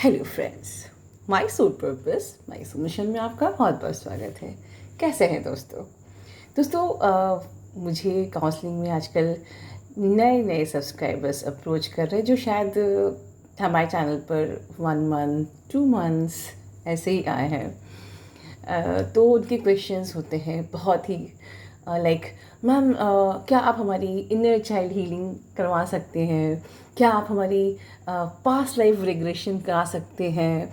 Hello friends, my soul purpose my soul mission में आपका बहुत बहुत स्वागत है। कैसे हैं दोस्तों? मुझे काउंसलिंग में आजकल नए नए सब्सक्राइबर्स अप्रोच कर रहे हैं जो शायद हमारे चैनल पर 1 मंथ 2 मंथ्स ऐसे ही आए हैं। तो उनके क्वेश्चंस होते हैं बहुत ही लाइक मैम, क्या आप हमारी इनर चाइल्ड हीलिंग करवा सकते हैं? क्या आप हमारी पास्ट लाइफ रिग्रेशन करा सकते हैं?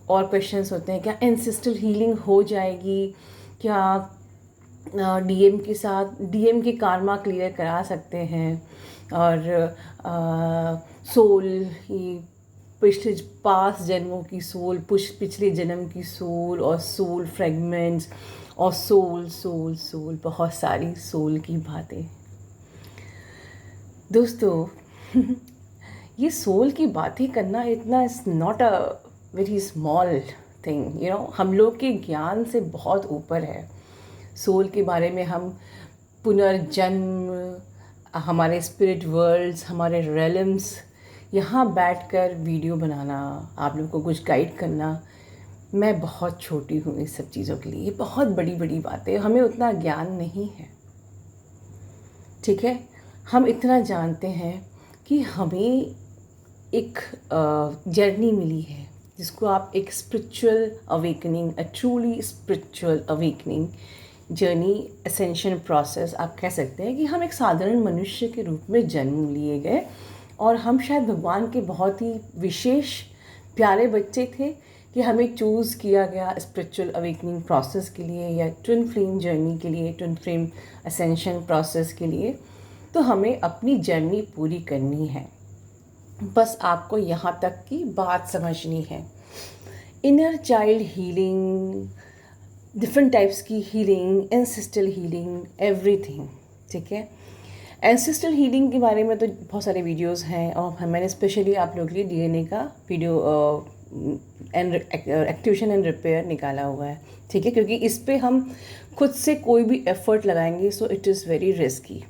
और क्वेश्चंस होते हैं, क्या एंसेस्ट्रल हीलिंग हो जाएगी? क्या डीएम के साथ डीएम के कार्मा क्लियर करा सकते हैं? और सोल ही पिछले पास्ट जन्मों की सोल, पिछले जन्म की सोल और सोल फ्रेगमेंट्स और सोल सोल सोल बहुत सारी सोल की बातें। दोस्तों ये सोल की बातें करना इतना is not a very small thing, हम लोग के ज्ञान से बहुत ऊपर है। सोल के बारे में हम पुनर्जन्म, हमारे स्पिरिट वर्ल्ड्स, हमारे रेलम्स, यहाँ बैठकर वीडियो बनाना, आप लोगों को कुछ गाइड करना, मैं बहुत छोटी हूँ इस सब चीज़ों के लिए। ये बहुत बड़ी बड़ी बातें, हमें उतना ज्ञान नहीं है। ठीक है, हम इतना जानते हैं कि हमें एक जर्नी मिली है जिसको आप एक spiritual awakening, a truly spiritual awakening journey, ascension process आप कह सकते हैं कि हम एक साधारण मनुष्य के रूप में जन्म लिए गए और हम शायद भगवान के बहुत ही विशेष प्यारे बच्चे थे कि हमें चूज़ किया गया स्पिरिचुअल अवेकनिंग प्रोसेस के लिए या ट्विन फ्लेम जर्नी के लिए, ट्विन फ्लेम असेंशन प्रोसेस के लिए। तो हमें अपनी जर्नी पूरी करनी है, बस आपको यहाँ तक की बात समझनी है। Inner child healing, different types की हीलिंग, एंसेस्ट्रल हीलिंग, एवरीथिंग। ठीक है, एंसेस्ट्रल हीलिंग के बारे में तो बहुत सारे वीडियोस हैं और मैंने स्पेशली आप लोगों के लिए डीएनए का video and activation and repair निकाला हुआ है। ठीक है, क्योंकि इस पे हम खुद से कोई भी एफर्ट लगाएंगे so it is very risky.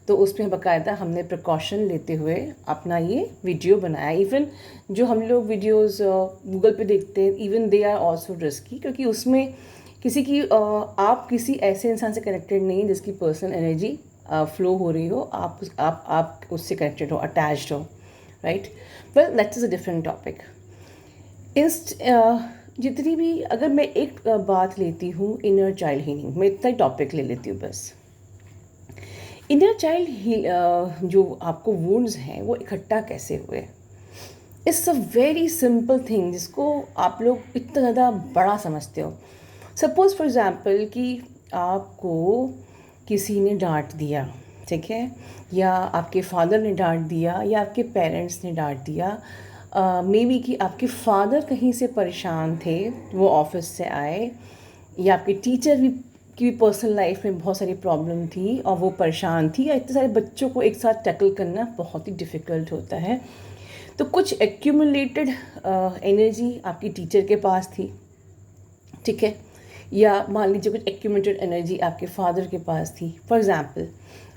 तो उसमें बाकायदा हमने प्रिकॉशन लेते हुए अपना ये वीडियो बनाया। इवन जो हम लोग वीडियोस गूगल पे देखते हैं, even they are also risky, क्योंकि उसमें किसी की आप किसी ऐसे इंसान से कनेक्टेड नहीं जिसकी पर्सनल एनर्जी फ्लो हो रही हो, आप उससे कनेक्टेड हो, अटैच्ड हो, right. Well, that is a different topic. जितनी भी, अगर मैं एक बात लेती हूँ इनर चाइल्ड हीलिंग, मैं इतना ही टॉपिक ले लेती हूँ बस। इनर चाइल्ड जो आपको वुंड्स हैं वो इकट्ठा कैसे हुए? It's a very simple thing जिसको आप लोग इतना ज़्यादा बड़ा समझते हो। सपोज़ फॉर एग्ज़ाम्पल कि आपको किसी ने डांट दिया, ठीक है, या आपके फादर ने डांट दिया या आपके पेरेंट्स ने डांट दिया। मे बी कि आपके फादर कहीं से परेशान थे, वो ऑफिस से आए, या आपके टीचर भी की पर्सनल लाइफ में बहुत सारी प्रॉब्लम थी और वो परेशान थी, या इतने सारे बच्चों को एक साथ टैकल करना बहुत ही डिफ़िकल्ट होता है। तो कुछ एक्यूमुलेटेड एनर्जी आपकी टीचर के पास थी, ठीक है, या मान लीजिए कुछ एक्यूमुलेटेड एनर्जी आपके फादर के पास थी फॉर एग्ज़ाम्पल,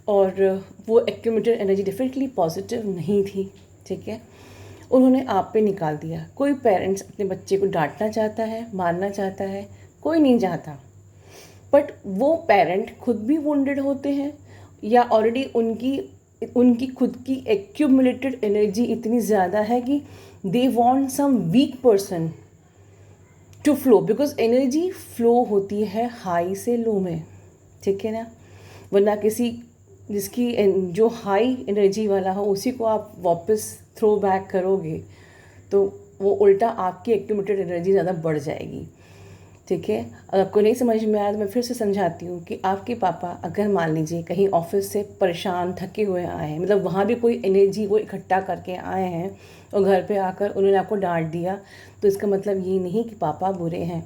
और वो एक्यूमुलेटेड एनर्जी डेफिनेटली पॉजिटिव नहीं थी। ठीक है, उन्होंने आप पे निकाल दिया। कोई पेरेंट्स अपने बच्चे को डांटना चाहता है, मारना चाहता है? कोई नहीं चाहता। बट वो पेरेंट खुद भी वुंडेड होते हैं, या ऑलरेडी उनकी खुद की एक्यूमुलेटेड एनर्जी इतनी ज़्यादा है कि they want some weak person to flow, because energy flow होती है हाई से लो में। ठीक है ना, वरना किसी जिसकी जो हाई एनर्जी वाला हो उसी को आप वापस थ्रो बैक करोगे तो वो उल्टा आपकी एक्यूमुलेटेड एनर्जी ज़्यादा बढ़ जाएगी। ठीक है, अगर आपको नहीं समझ में आया तो मैं फिर से समझाती हूँ कि आपके पापा अगर मान लीजिए कहीं ऑफिस से परेशान थके हुए आए हैं, मतलब वहाँ भी कोई एनर्जी वो इकट्ठा करके आए हैं और घर पे आकर उन्होंने आपको डांट दिया, तो इसका मतलब ये नहीं कि पापा बुरे हैं।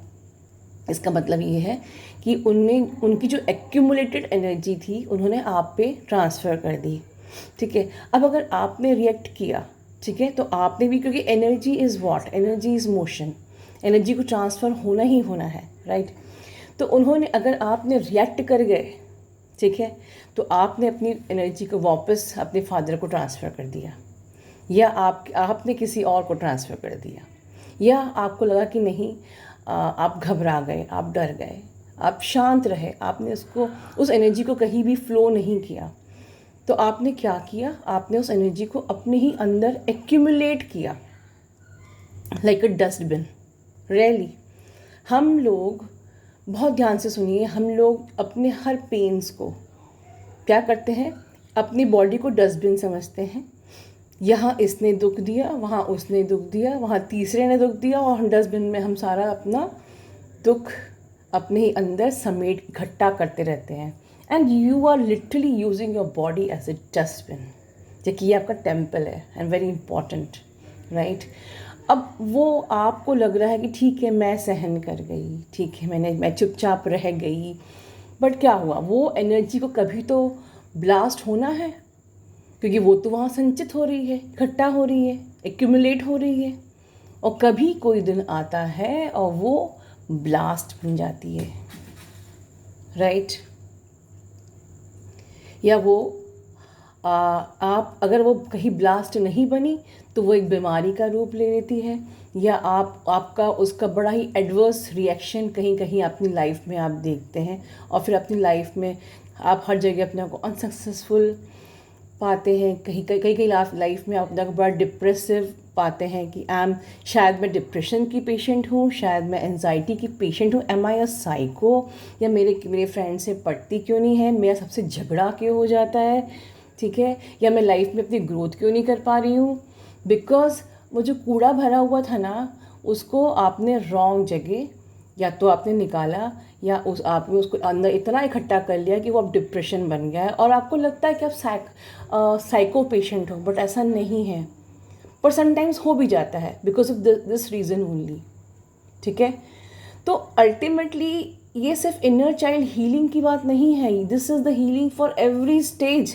इसका मतलब ये है कि उनकी जो एक्यूमुलेटेड एनर्जी थी उन्होंने आप पे ट्रांसफ़र कर दी। ठीक है, अब अगर आपने रिएक्ट किया, ठीक है, तो आपने भी, क्योंकि energy is what, energy is motion, energy को ट्रांसफ़र होना ही होना है, राइट। तो उन्होंने, अगर आपने रिएक्ट कर गए, ठीक है, तो आपने अपनी एनर्जी को वापस अपने फादर को ट्रांसफ़र कर दिया, या आपने किसी और को ट्रांसफ़र कर दिया। या आपको लगा कि नहीं, आप घबरा गए, आप डर गए, आप शांत रहे, आपने उस एनर्जी को कहीं भी फ्लो नहीं किया, तो आपने क्या किया, आपने उस एनर्जी को अपने ही अंदर एक्यूमुलेट किया, लाइक अ डस्टबिन। रियली हम लोग, बहुत ध्यान से सुनिए, हम लोग अपने हर पेन्स को क्या करते हैं, अपनी बॉडी को डस्टबिन समझते हैं। यहाँ इसने दुख दिया, वहाँ उसने दुख दिया, वहाँ तीसरे ने दुख दिया, और हम डस्टबिन में हम सारा अपना दुख अपने ही अंदर समेट इकट्ठा करते रहते हैं। And you are literally using your body as a dustbin, जबकि ये आपका टेम्पल है एंड वेरी इंपॉर्टेंट, राइट। अब वो आपको लग रहा है कि ठीक है मैं सहन कर गई, ठीक है मैं चुपचाप रह गई, बट क्या हुआ, वो एनर्जी को कभी तो ब्लास्ट होना है, क्योंकि वो तो वहाँ संचित हो रही है, इकट्ठा हो रही है, एक्यूमुलेट हो रही है, और कभी कोई दिन आता है और वो ब्लास्ट बन जाती है, राइट। या वो आप अगर वो कहीं ब्लास्ट नहीं बनी तो वो एक बीमारी का रूप ले लेती है, या आपका उसका बड़ा ही एडवर्स रिएक्शन कहीं कहीं अपनी लाइफ में आप देखते हैं, और फिर अपनी लाइफ में आप हर जगह अपने आप को अनसक्सेसफुल पाते हैं, कहीं लाइफ में आप अपने को बड़ा डिप्रेसिव पाते हैं कि शायद मैं डिप्रेशन की पेशेंट हूँ, शायद मैं एंजाइटी की पेशेंट हूँ, एम आई अ साइको, या मेरे फ्रेंड से पटती क्यों नहीं है, मेरा सबसे झगड़ा क्यों हो जाता है, ठीक है, या मैं लाइफ में अपनी ग्रोथ क्यों नहीं कर पा रही हूँ, बिकॉज वो जो कूड़ा भरा हुआ था ना, उसको आपने रॉन्ग जगह या तो आपने निकाला, या आपने उसको अंदर इतना इकट्ठा कर लिया कि वो अब डिप्रेशन बन गया है, और आपको लगता है कि आप साइको पेशेंट हो, बट ऐसा नहीं है। पर समटाइम्स हो भी जाता है because of this reason only, ठीक है। तो अल्टीमेटली ये सिर्फ इनर चाइल्ड हीलिंग की बात नहीं है, this is the healing for every stage.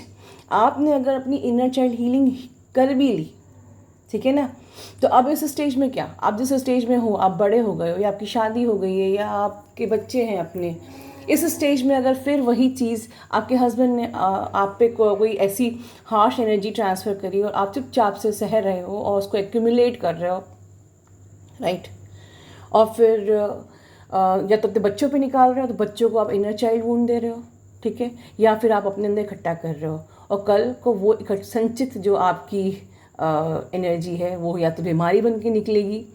आपने अगर अपनी इनर चाइल्ड हीलिंग कर भी ली, ठीक है ना, तो अब इस स्टेज में क्या, आप जिस स्टेज में हो, आप बड़े हो गए हो, या आपकी शादी हो गई है, या आपके बच्चे हैं अपने, इस स्टेज में अगर फिर वही चीज़ आपके हस्बैंड ने आप पे कोई ऐसी हार्श एनर्जी ट्रांसफ़र करी और आप चुपचाप से सह रहे हो और उसको एक्यूमुलेट कर रहे हो, राइट, और फिर या तो अपने बच्चों पे निकाल रहे हो, तो बच्चों को आप इनर चाइल्ड वुंड दे रहे हो, ठीक है, या फिर आप अपने अंदर इकट्ठा कर रहे हो, और कल को वो संचित जो आपकी एनर्जी है वो या तो बीमारी बन के निकलेगी,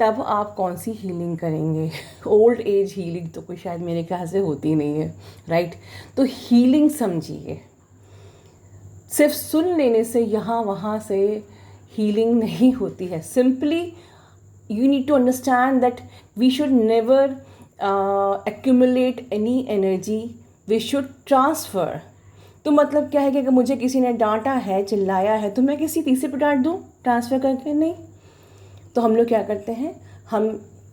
तब आप कौन सी हीलिंग करेंगे। ओल्ड एज हीलिंग तो कोई शायद मेरे ख्याल से होती नहीं है, राइट। तो हीलिंग समझिए, सिर्फ सुन लेने से यहाँ वहाँ से हीलिंग नहीं होती है। Simply you need to understand that we should never accumulate any energy, we should transfer। तो मतलब क्या है कि अगर मुझे किसी ने डांटा है, चिल्लाया है, तो मैं किसी तीसरे पे डांट दूँ ट्रांसफ़र करके? नहीं। तो हम लोग क्या करते हैं, हम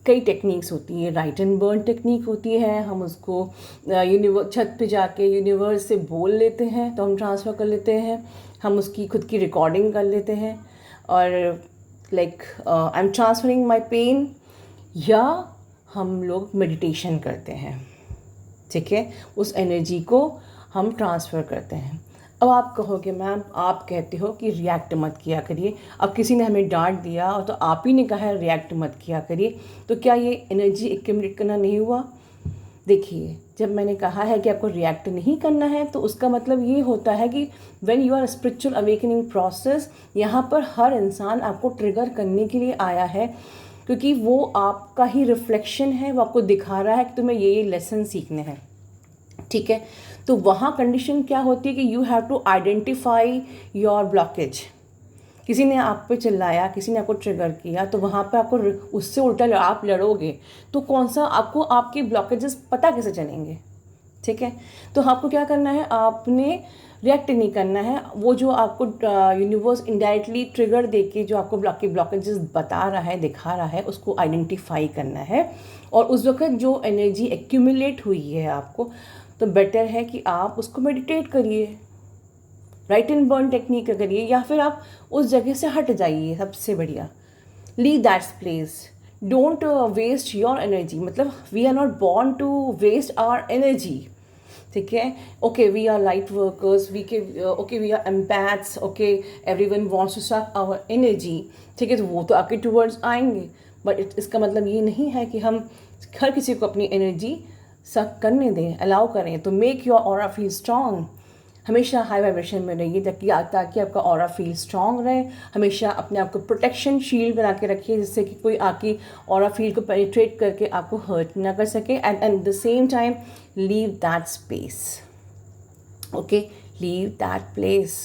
कई टेक्निक्स होती है, राइट एंड बर्न टेक्निक होती है, हम उसको छत पे जाके यूनिवर्स से बोल लेते हैं तो हम ट्रांसफ़र कर लेते हैं, हम उसकी खुद की रिकॉर्डिंग कर लेते हैं, और like I am transferring my pain, या हम लोग मेडिटेशन करते हैं, ठीक है, उस एनर्जी को हम ट्रांसफ़र करते हैं। अब आप कहोगे मैम, आप कहते हो कि रिएक्ट मत किया करिए, अब किसी ने हमें डांट दिया और तो आप ही ने कहा है रिएक्ट मत किया करिए, तो क्या ये एनर्जी एक्यूमुलेट करना नहीं हुआ? देखिए, जब मैंने कहा है कि आपको रिएक्ट नहीं करना है, तो उसका मतलब ये होता है कि when you are spiritual awakening process, यहाँ पर हर इंसान आपको ट्रिगर करने के लिए आया है, क्योंकि वो आपका ही रिफ्लेक्शन है, वो आपको दिखा रहा है कि तुम्हें ये लेसन सीखने हैं, ठीक है। तो वहाँ कंडीशन क्या होती है कि you have to identify your blockage. किसी ने आप पे चिल्लाया, किसी ने आपको ट्रिगर किया, तो वहाँ पे आपको उससे उल्टा आप लड़ोगे, तो कौन सा आपको आपके ब्लॉकेजेस पता कैसे चलेंगे, ठीक है। तो आपको क्या करना है, आपने रिएक्ट नहीं करना है, वो जो आपको यूनिवर्स इनडायरेक्टली ट्रिगर देके जो आपको ब्लॉकेजेस बता रहा है, दिखा रहा है, उसको आइडेंटिफाई करना है, और उस वक्त जो एनर्जी एक्यूमुलेट हुई है आपको, तो बेटर है कि आप उसको मेडिटेट करिए, राइट एंड बर्न टेक्निक करिए, या फिर आप उस जगह से हट जाइए। सबसे बढ़िया, leave that place, don't waste your energy. मतलब we are not born to waste our energy, ठीक है। Okay, we are light workers, okay we are empaths, okay everyone wants to suck our energy, ठीक है, तो वो तो आपके towards आएंगे, बट इसका मतलब ये नहीं है कि हम हर किसी को अपनी एनर्जी सक करने दें, अलाउ करें। तो make your aura feel strong, हमेशा हाई वाइब्रेशन में रहिए ताकि आपका ऑरा फील स्ट्रॉन्ग रहे। हमेशा अपने आप को प्रोटेक्शन शील्ड बना के रखिए, जिससे कि कोई आपकी ऑरा फील्ड को पेनिट्रेट करके आपको हर्ट ना कर सके। And at the same time leave that space, okay, leave that place.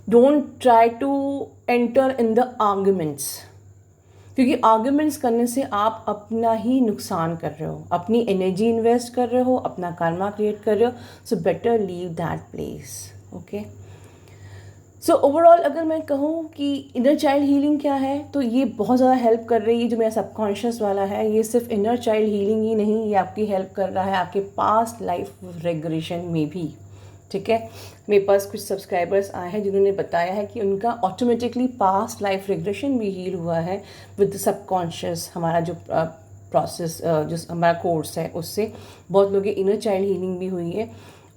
Don't try to enter in the arguments, क्योंकि आर्ग्यूमेंट्स करने से आप अपना ही नुकसान कर रहे हो, अपनी एनर्जी इन्वेस्ट कर रहे हो, अपना कर्मा क्रिएट कर रहे हो। So better leave that place, okay. So overall अगर मैं कहूँ कि इनर चाइल्ड हीलिंग क्या है, तो ये बहुत ज़्यादा हेल्प कर रही है। जो मेरा सबकॉन्शियस वाला है, ये सिर्फ इनर चाइल्ड हीलिंग ही नहीं, ये आपकी हेल्प कर रहा है आपके पास्ट लाइफ रेग्रेशन में भी, ठीक है। मेरे पास कुछ सब्सक्राइबर्स आए हैं जिन्होंने बताया है कि उनका ऑटोमेटिकली पास्ट लाइफ रिग्रेशन भी हील हुआ है विद सबकॉन्शियस। हमारा जो प्रोसेस जो हमारा कोर्स है उससे बहुत लोगों की इनर चाइल्ड हीलिंग भी हुई है।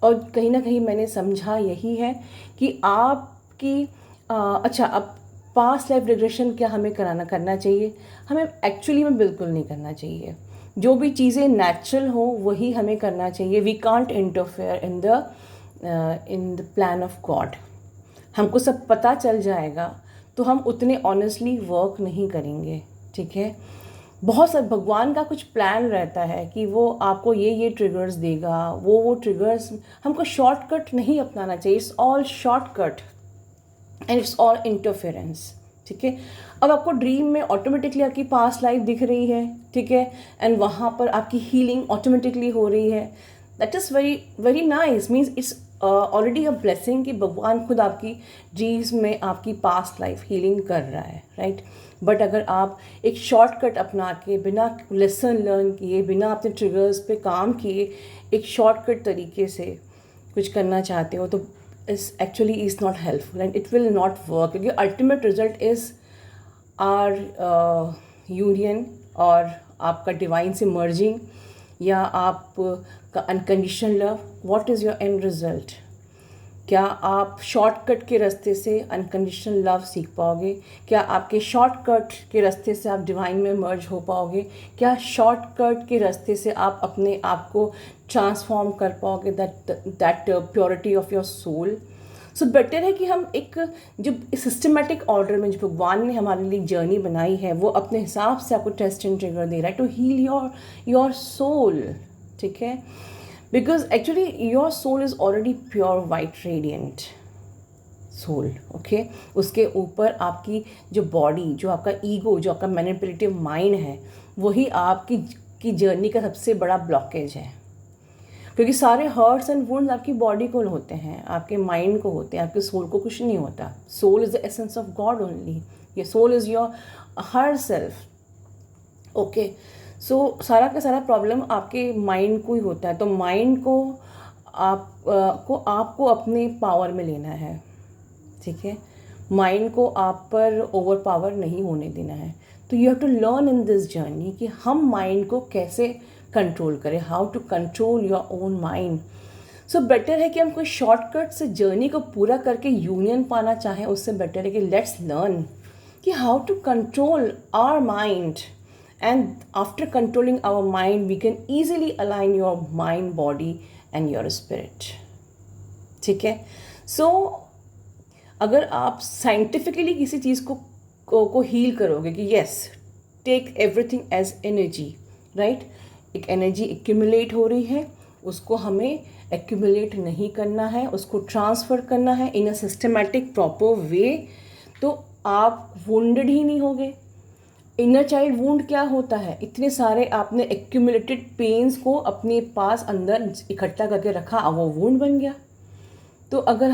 और कहीं ना कहीं मैंने समझा यही है कि आपकी अच्छा, अब पास्ट लाइफ रिग्रेशन क्या हमें करना चाहिए? हमें एक्चुअली में बिल्कुल नहीं करना चाहिए। जो भी चीज़ें नेचुरल हो वही हमें करना चाहिए। We can't interfere in the plan of God. हमको सब पता चल जाएगा तो हम उतने ऑनेस्टली वर्क नहीं करेंगे, ठीक है। बहुत सारे भगवान का कुछ प्लान रहता है कि वो आपको ये ट्रिगर्स देगा, वो ट्रिगर्स। हमको शॉर्टकट नहीं अपनाना चाहिए। It's all shortcut and it's all interference, ठीक है। अब आपको ड्रीम में ऑटोमेटिकली आपकी पास्ट लाइफ दिख रही है, ठीक है, एंड वहाँ पर आपकी हीलिंग ऑटोमेटिकली हो रही है। That is very very nice, means it's already a blessing कि भगवान खुद आपकी ड्रीम्स में आपकी पास्ट लाइफ हीलिंग कर रहा है, राइट। बट अगर आप एक शॉर्टकट अपना के, बिना लेसन लर्न किए, बिना अपने ट्रिगर्स पे काम किए, एक शॉर्टकट तरीके से कुछ करना चाहते हो, तो इस actually is not helpful and it will not work. क्योंकि ultimate result is our union और आपका डिवाइन से मर्जिंग, या आप का unconditional love. What is your end result? क्या आप शॉर्टकट के रास्ते से अनकंडीशनल लव सीख पाओगे? क्या आपके शॉर्टकट के रास्ते से आप डिवाइन में मर्ज हो पाओगे? क्या शॉर्टकट के रास्ते से आप अपने आप को ट्रांसफॉर्म कर पाओगे, that purity of your soul? So better है कि हम एक जो सिस्टमेटिक ऑर्डर में जो भगवान ने हमारे लिए जर्नी बनाई है, वो अपने हिसाब से आपको टेस्ट एंड ट्रिगर दे रहा है टू हील योर सोल, ठीक है। Because actually your soul is already pure white radiant soul, okay. उसके ऊपर आपकी जो बॉडी, जो आपका ईगो, जो आपका मैनिपुलेटिव माइंड है, वही आपकी जर्नी का सबसे बड़ा ब्लॉकेज है। क्योंकि सारे हर्ट्स एंड वुंड्स आपकी बॉडी को होते हैं, आपके माइंड को होते हैं, आपके सोल को कुछ नहीं होता। Soul is the essence of God only. ये soul is your her self, okay. So सारा का सारा प्रॉब्लम आपके माइंड को ही होता है। तो माइंड को आपको अपने पावर में लेना है, ठीक है। माइंड को आप पर ओवर पावर नहीं होने देना है। तो you have to learn in this journey कि हम माइंड को कैसे कंट्रोल करें, how to control your own mind. So better है कि हम कोई शॉर्टकट से जर्नी को पूरा करके यूनियन पाना चाहें, उससे बेटर है कि लेट्स लर्न कि how to control our mind. And after controlling our mind, we can easily align your mind, body and your spirit, ठीक है। So अगर आप साइंटिफिकली किसी चीज़ को हील करोगे कि yes, take everything as energy, right? एक एनर्जी एक्यूमुलेट हो रही है, उसको हमें एक्यूमुलेट नहीं करना है, उसको ट्रांसफ़र करना है इन अ सिस्टमेटिक प्रॉपर वे, तो आप वुंडेड ही नहीं होगे। इनर चाइल्ड वुंड क्या होता है? इतने सारे आपने एक्यूमुलेटेड पेन्स को अपने पास अंदर इकट्ठा करके रखा, अब वो वुंड बन गया। तो अगर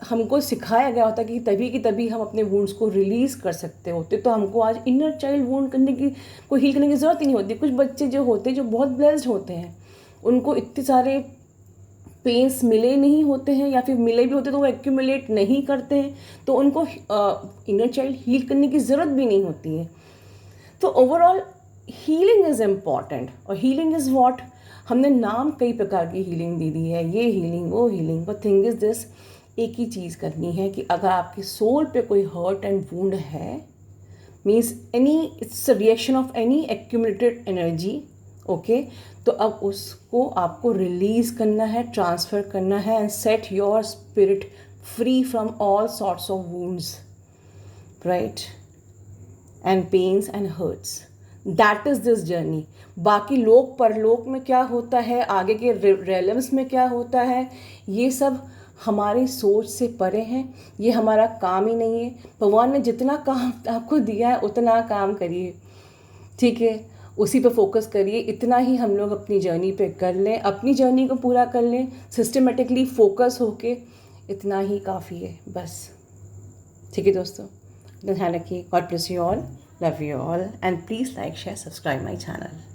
हमको सिखाया गया होता कि तभी हम अपने वुंड्स को रिलीज़ कर सकते होते, तो हमको आज इनर चाइल्ड वुंड को हील करने की ज़रूरत ही नहीं होती। कुछ बच्चे जो होते हैं, जो बहुत ब्लेस्ड होते हैं, उनको इतने सारे पेन्स मिले नहीं होते हैं, या फिर मिले भी होते तो वो एक्यूमुलेट नहीं करते हैं, तो उनको इनर चाइल्ड हील करने की ज़रूरत भी नहीं होती है। तो ओवरऑल हीलिंग इज़ इम्पॉर्टेंट। और हीलिंग इज़ व्हाट, हमने नाम कई प्रकार की हीलिंग दे दी है, ये हीलिंग वो healing, but thing is this, एक ही चीज़ करनी है कि अगर आपके सोल पे कोई हर्ट एंड वुंड है, means any, it's a reaction of any accumulated energy, okay. तो अब उसको आपको रिलीज करना है, ट्रांसफ़र करना है, and set your spirit free from all sorts of wounds, right, and pains and hurts. That is this journey. बाकी लोक परलोक में क्या होता है, आगे के रेलम्स में क्या होता है, ये सब हमारी सोच से परे हैं, ये हमारा काम ही नहीं है। भगवान ने जितना काम आपको दिया है उतना काम करिए, ठीक है, उसी पे फोकस करिए। इतना ही हम लोग अपनी जर्नी पे कर लें, अपनी जर्नी को पूरा कर लें सिस्टमेटिकली फोकस होके, इतना ही काफ़ी है बस। ठीक है दोस्तों, ध्यान रखिए। God bless you all, love you all, and please like share subscribe my channel.